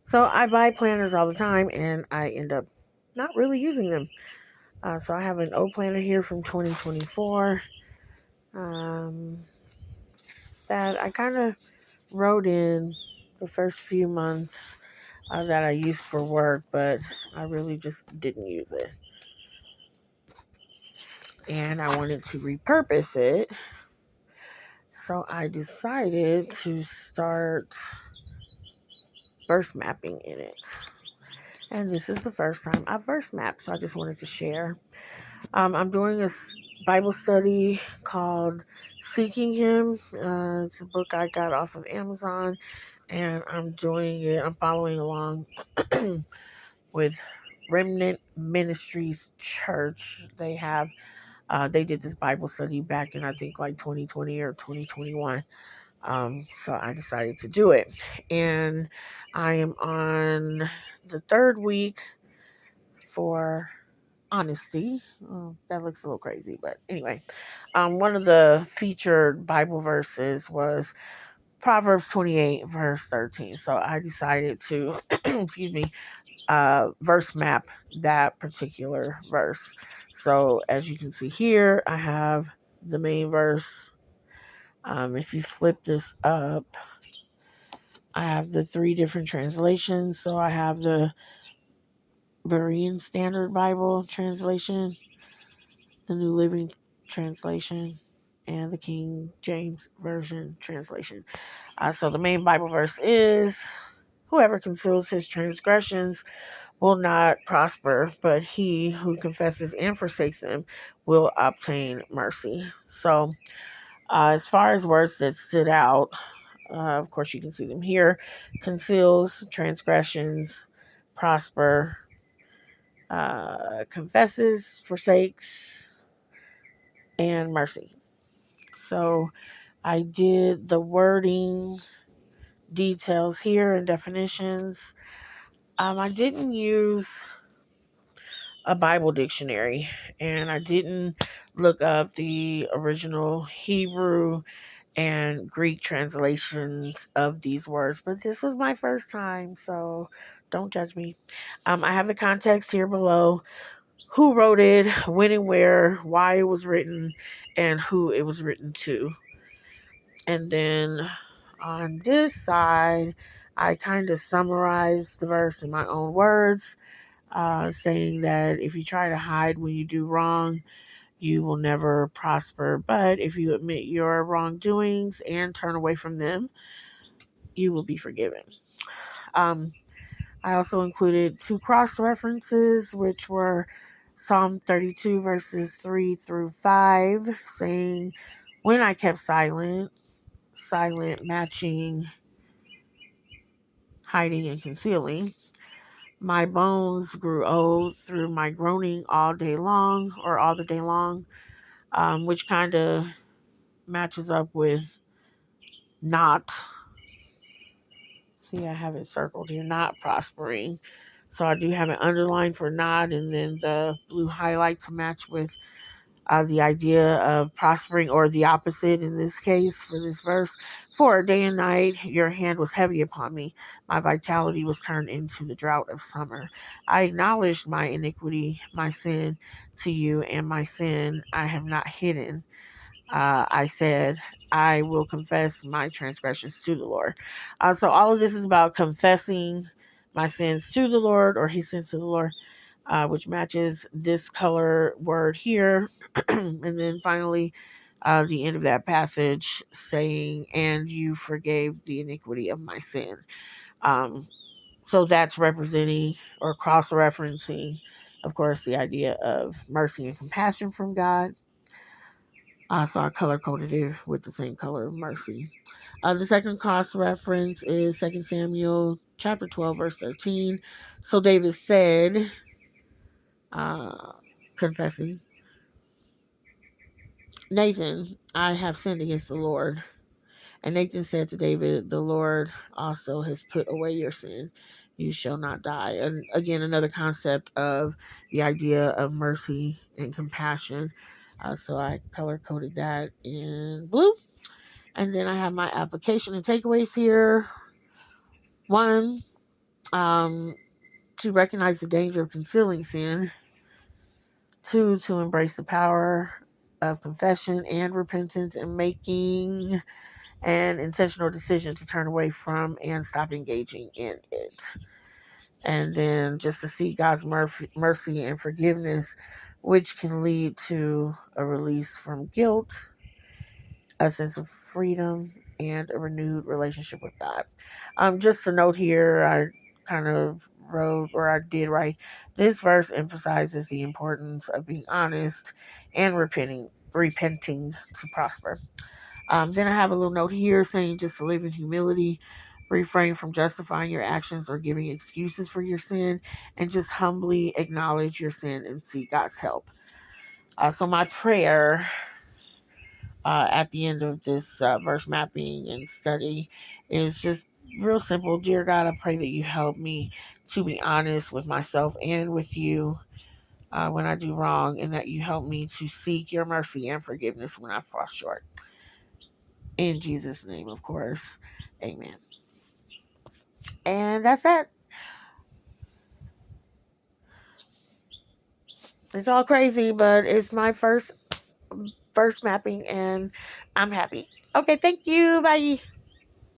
So I buy planners all the time and I end up not really using them. So I have an old planner here from 2024 um, that I kind of wrote in the first few months that I used for work, but I really just didn't use it. And I wanted to repurpose it. So I decided to start verse mapping in it. And this is the first time I've verse mapped, so I just wanted to share. I'm doing a Bible study called Seeking Him. It's a book I got off of Amazon, and I'm doing it. I'm following along with Remnant Ministries Church. They did this Bible study back in I think like 2020 or 2021. So I decided to do it, and I am on the third week for honesty. Oh, that looks a little crazy, but anyway, one of the featured Bible verses was Proverbs 28, verse 13. So I decided to, excuse me, verse map that particular verse. So as you can see here, I have the main verse. If you flip this up, I have the three different translations. So I have the Berean Standard Bible translation, the New Living Translation, and the King James Version translation. So the main Bible verse is, whoever conceals his transgressions will not prosper, but he who confesses and forsakes them will obtain mercy. So as far as words that stood out, of course you can see them here: conceals, transgressions, prosper, confesses, forsakes, and mercy. So I did the wording details here and definitions. I didn't use a Bible dictionary, and I didn't look up the original Hebrew and Greek translations of these words, but this was my first time, so don't judge me. I have the context here below: who wrote it, when and where, why it was written, and who it was written to. And then on this side, I kind of summarized the verse in my own words, saying that if you try to hide when you do wrong, you will never prosper. But if you admit your wrongdoings and turn away from them, you will be forgiven. Um, I also included two cross references, which were Psalm 32, verses 3 through 5, saying, when I kept silent, silent matching hiding and concealing. My bones grew old through my groaning all day long, or all the day long, which kind of matches up with not. See, I have it circled here, not prospering. So I do have an underline for not, and then the blue highlight to match with the idea of prospering, or the opposite in this case for this verse. For day and night your hand was heavy upon me. My vitality was turned into the drought of summer. I acknowledged my iniquity, my sin to you, and my sin I have not hidden. I said, I will confess my transgressions to the Lord. So all of this is about confessing my sins to the Lord, or his sins to the Lord, which matches this color word here. And then finally, the end of that passage saying, and you forgave the iniquity of my sin. Um, so that's representing or cross referencing, of course, the idea of mercy and compassion from God. So I color coded it with the same color of mercy. The second cross reference is 2 Samuel chapter 12, verse 13. So David said, uh, confessing, Nathan, I have sinned against the Lord. And Nathan said to David, the Lord also has put away your sin. You shall not die. And again, another concept of the idea of mercy and compassion. So I color coded that in blue. And then I have my application and takeaways here. One, Um, to recognize the danger of concealing sin. 2, to embrace the power of confession and repentance and making an intentional decision to turn away from and stop engaging in it. And then just to see God's mercy and forgiveness, which can lead to a release from guilt, a sense of freedom, and a renewed relationship with God. Just a note here, I kind of wrote, or I did write, this verse emphasizes the importance of being honest and repenting to prosper. Then I have a little note here saying just to live in humility, refrain from justifying your actions or giving excuses for your sin, and just humbly acknowledge your sin and seek God's help. So my prayer at the end of this verse mapping and study is just real simple. Dear God, I pray that you help me to be honest with myself and with you when I do wrong, and that you help me to seek your mercy and forgiveness when I fall short. In Jesus' name, of course. Amen. And that's it. It's all crazy, but it's my first mapping, and I'm happy. Okay, thank you. Bye.